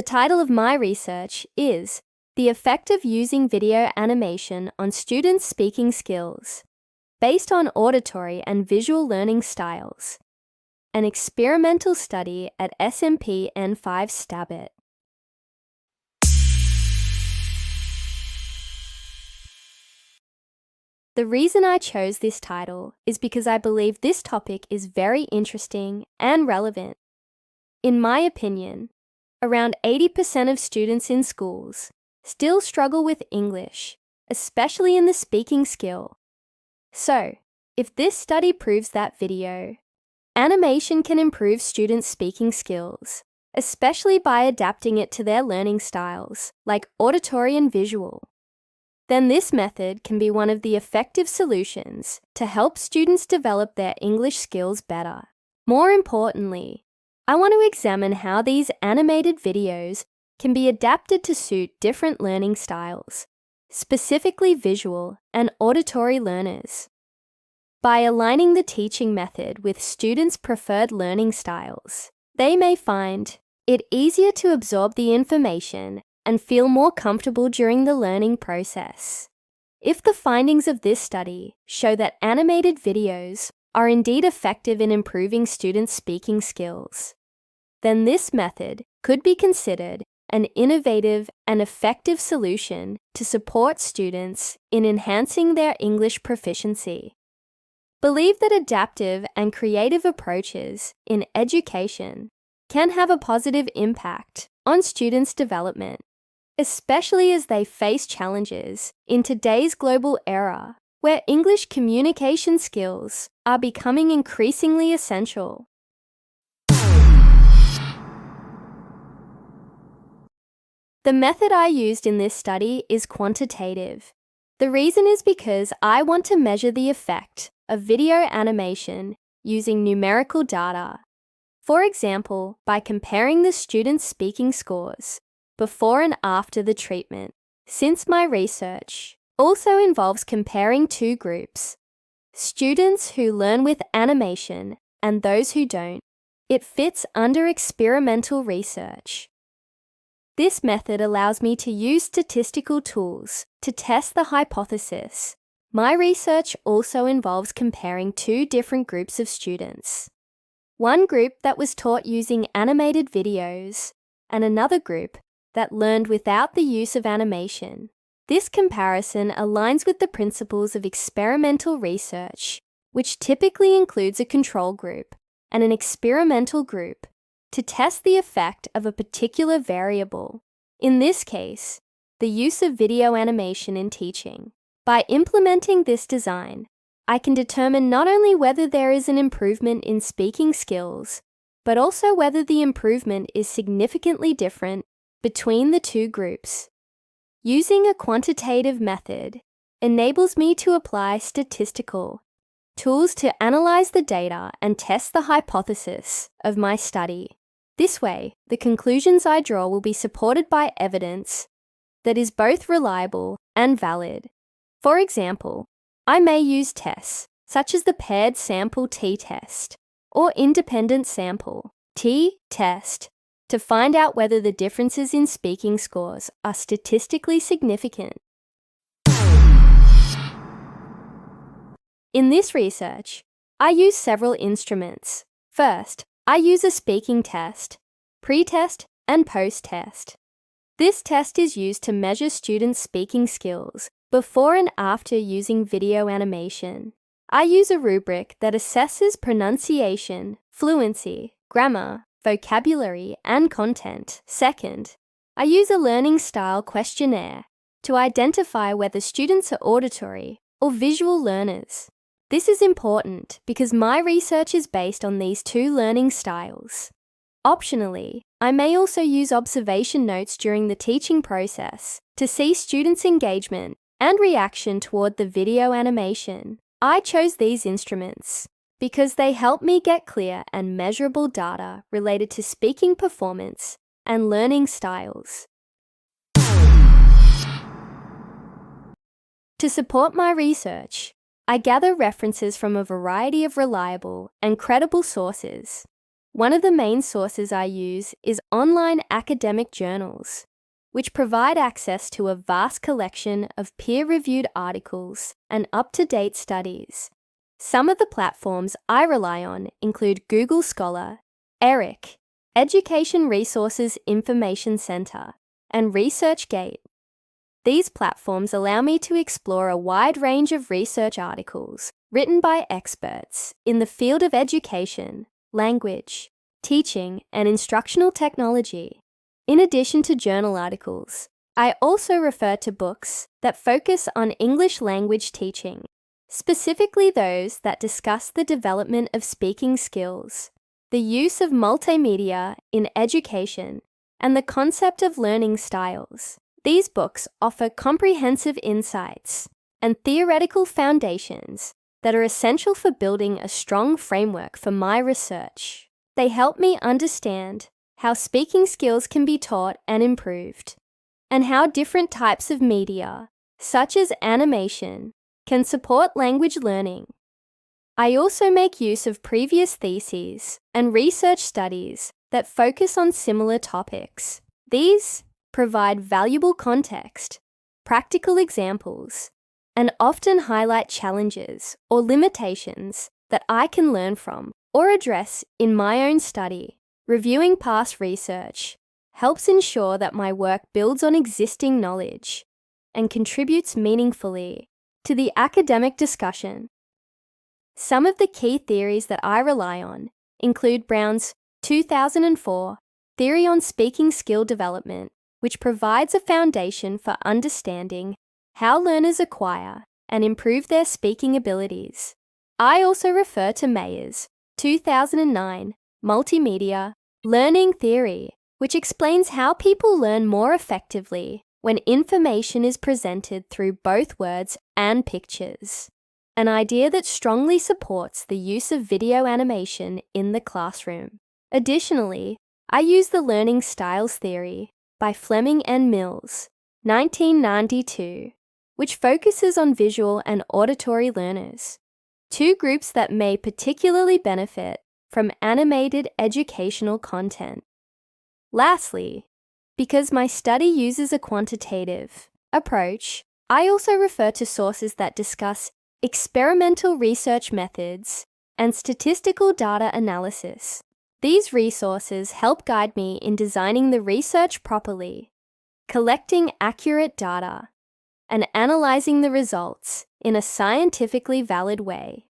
The title of my research is The Effect of Using Video Animation on Students' Speaking Skills, based on auditory and visual learning styles, an experimental study at SMP N5 Stabit. The reason I chose this title is because I believe this topic is very interesting and relevant. In my opinion, around 80% of students in schools still struggle with English, especially in the speaking skill. So, if this study proves that video animation can improve students' speaking skills, especially by adapting it to their learning styles, like auditory and visual, then this method can be one of the effective solutions to help students develop their English skills better. More importantly, I want to examine how these animated videos can be adapted to suit different learning styles, specifically visual and auditory learners. By aligning the teaching method with students' preferred learning styles, they may find it easier to absorb the information and feel more comfortable during the learning process. If the findings of this study show that animated videos are indeed effective in improving students' speaking skills, then this method could be considered an innovative and effective solution to support students in enhancing their English proficiency. Believe that adaptive and creative approaches in education can have a positive impact on students' development, especially as they face challenges in today's global era where English communication skills are becoming increasingly essential. The method I used in this study is quantitative. The reason is because I want to measure the effect of video animation using numerical data. For example, by comparing the students' speaking scores before and after the treatment. Since my research also involves comparing two groups, students who learn with animation and those who don't, it fits under experimental research. This method allows me to use statistical tools to test the hypothesis. My research also involves comparing two different groups of students. One group that was taught using animated videos, and another group that learned without the use of animation. This comparison aligns with the principles of experimental research, which typically includes a control group and an experimental group to test the effect of a particular variable. In this case, the use of video animation in teaching. By implementing this design, I can determine not only whether there is an improvement in speaking skills, but also whether the improvement is significantly different between the two groups. Using a quantitative method enables me to apply statistical tools to analyze the data and test the hypothesis of my study. This way, the conclusions I draw will be supported by evidence that is both reliable and valid. For example, I may use tests, such as the paired sample t-test or independent sample t-test, to find out whether the differences in speaking scores are statistically significant. In this research, I use several instruments. First, I use a speaking test, pre-test and post-test. This test is used to measure students' speaking skills before and after using video animation. I use a rubric that assesses pronunciation, fluency, grammar, vocabulary, and content. Second, I use a learning style questionnaire to identify whether students are auditory or visual learners. This is important because my research is based on these two learning styles. Optionally, I may also use observation notes during the teaching process to see students' engagement and reaction toward the video animation. I chose these instruments because they help me get clear and measurable data related to speaking performance and learning styles. To support my research, I gather references from a variety of reliable and credible sources. One of the main sources I use is online academic journals, which provide access to a vast collection of peer-reviewed articles and up-to-date studies. Some of the platforms I rely on include Google Scholar, ERIC, Education Resources Information Center, and ResearchGate. These platforms allow me to explore a wide range of research articles written by experts in the field of education, language, teaching, and instructional technology. In addition to journal articles, I also refer to books that focus on English language teaching, specifically those that discuss the development of speaking skills, the use of multimedia in education, and the concept of learning styles. These books offer comprehensive insights and theoretical foundations that are essential for building a strong framework for my research. They help me understand how speaking skills can be taught and improved, and how different types of media, such as animation, can support language learning. I also make use of previous theses and research studies that focus on similar topics. These provide valuable context, practical examples, and often highlight challenges or limitations that I can learn from or address in my own study. Reviewing past research helps ensure that my work builds on existing knowledge and contributes meaningfully to the academic discussion. Some of the key theories that I rely on include Brown's 2004 Theory on Speaking Skill Development, which provides a foundation for understanding how learners acquire and improve their speaking abilities. I also refer to Mayer's 2009 Multimedia Learning Theory, which explains how people learn more effectively when information is presented through both words and pictures, an idea that strongly supports the use of video animation in the classroom. Additionally, I use the Learning Styles Theory by Fleming and Mills, 1992, which focuses on visual and auditory learners, two groups that may particularly benefit from animated educational content. Lastly, because my study uses a quantitative approach, I also refer to sources that discuss experimental research methods and statistical data analysis. These resources help guide me in designing the research properly, collecting accurate data, and analyzing the results in a scientifically valid way.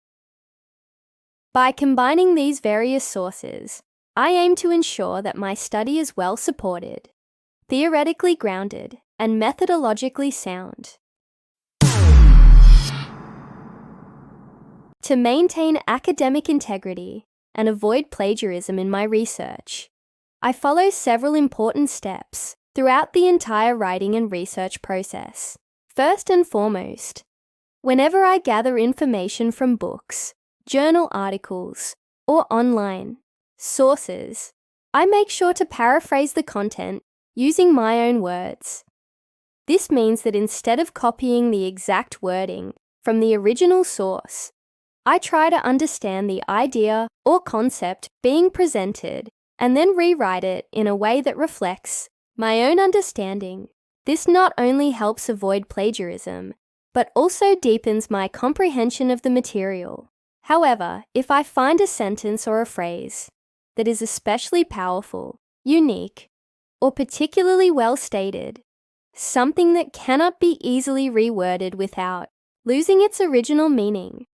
By combining these various sources, I aim to ensure that my study is well supported, theoretically grounded, and methodologically sound. To maintain academic integrity and avoid plagiarism in my research, I follow several important steps throughout the entire writing and research process. First and foremost, whenever I gather information from books, journal articles, or online sources, I make sure to paraphrase the content using my own words. This means that instead of copying the exact wording from the original source, I try to understand the idea or concept being presented and then rewrite it in a way that reflects my own understanding. This not only helps avoid plagiarism, but also deepens my comprehension of the material. However, if I find a sentence or a phrase that is especially powerful, unique, or particularly well stated, something that cannot be easily reworded without losing its original meaning,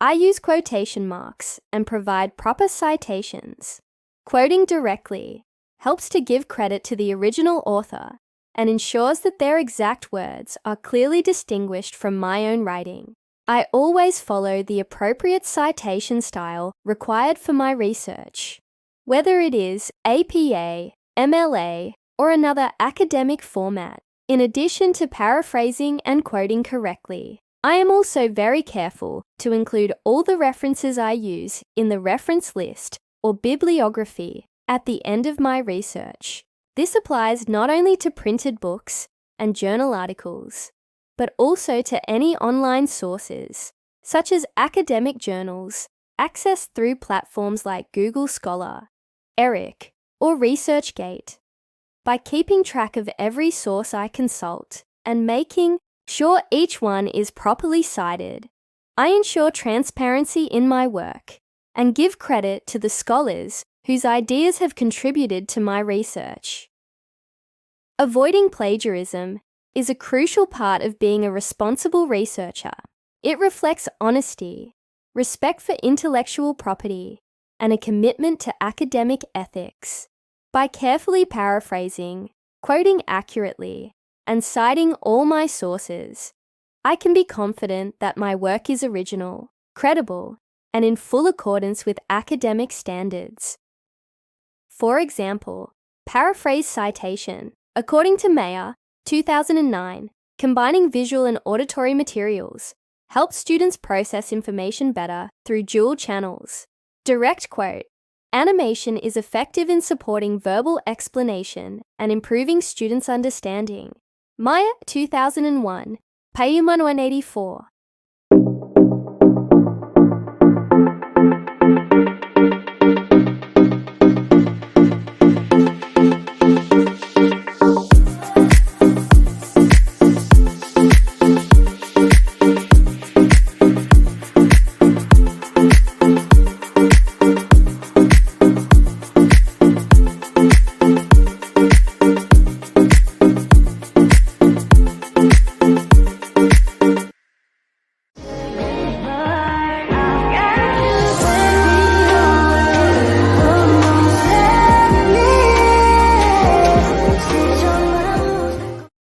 I use quotation marks and provide proper citations. Quoting directly helps to give credit to the original author and ensures that their exact words are clearly distinguished from my own writing. I always follow the appropriate citation style required for my research. Whether it is APA, MLA, or another academic format, in addition to paraphrasing and quoting correctly, I am also very careful to include all the references I use in the reference list or bibliography at the end of my research. This applies not only to printed books and journal articles, but also to any online sources, such as academic journals accessed through platforms like Google Scholar, ERIC, or ResearchGate. By keeping track of every source I consult and making sure each one is properly cited, I ensure transparency in my work and give credit to the scholars whose ideas have contributed to my research. Avoiding plagiarism is a crucial part of being a responsible researcher. It reflects honesty, respect for intellectual property, and a commitment to academic ethics. By carefully paraphrasing, quoting accurately, and citing all my sources, I can be confident that my work is original, credible, and in full accordance with academic standards. For example, paraphrase citation. According to Mayer, 2009, combining visual and auditory materials helps students process information better through dual channels. Direct quote. Animation is effective in supporting verbal explanation and improving students' understanding. Mayer, 2001, page 184.